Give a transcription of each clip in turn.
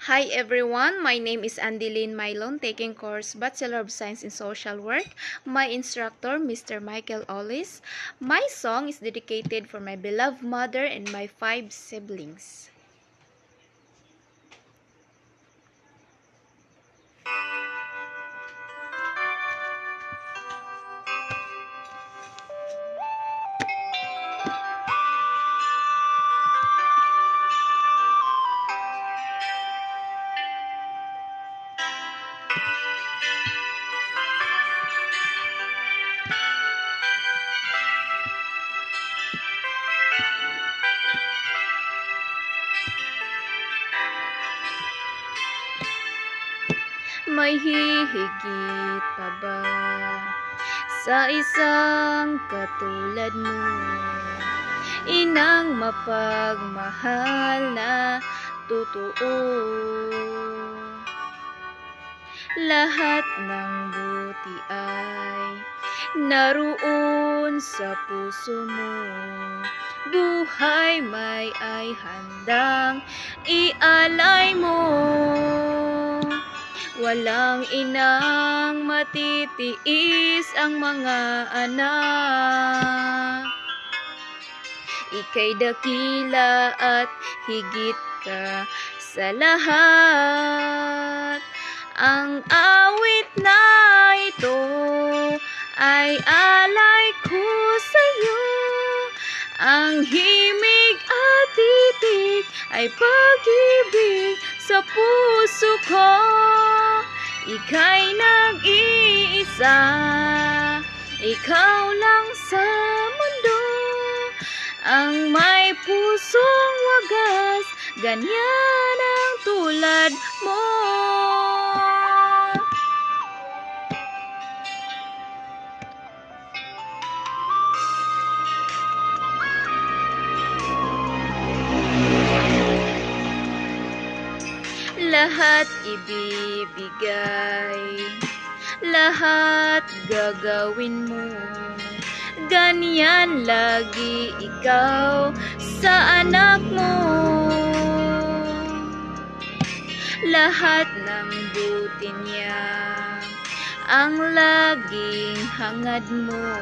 Hi everyone, my name is Andilyn Mylon, taking course Bachelor of Science in Social Work. My instructor, Mr. Michael Ollis. My song is dedicated for my beloved mother and my 5 siblings. May hihigit pa ba sa isang katulad mo? Inang mapagmahal na totoo. Lahat ng buti ay naroon sa puso mo. Buhay may ay handang ialay mo. Walang inang matitiis ang mga anak. Ika'y dakila at higit ka sa lahat. Ang awit na ito ay alay ko sa'yo. Ang himig at titig ay pag-ibig sa puso ko. Ika'y nag-iisa, ikaw lang sa mundo. Ang may pusong wagas, ganyan ang tulad mo. Lahat ibibigay, lahat gagawin mo. Ganyan lagi ikaw sa anak mo. Lahat ng buti niya ang laging hangad mo.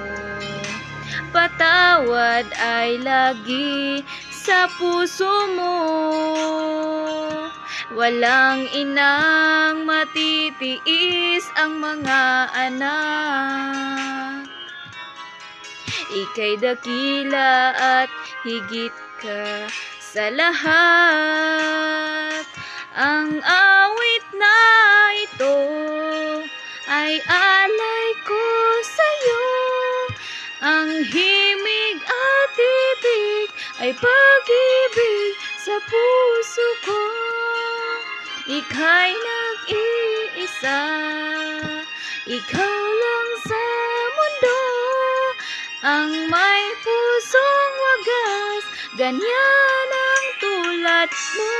Patawad ay lagi sa puso mo. Walang inang matitiis ang mga anak. Ika'y dakila at higit ka sa lahat. Ang awit na ito ay alay ko sa'yo. Ang himig at titig ay pag-ibig sa puso ko. Ika'y nag-iisa, ikaw lang sa mundo. Ang may pusong wagas, ganyan ang tulad mo.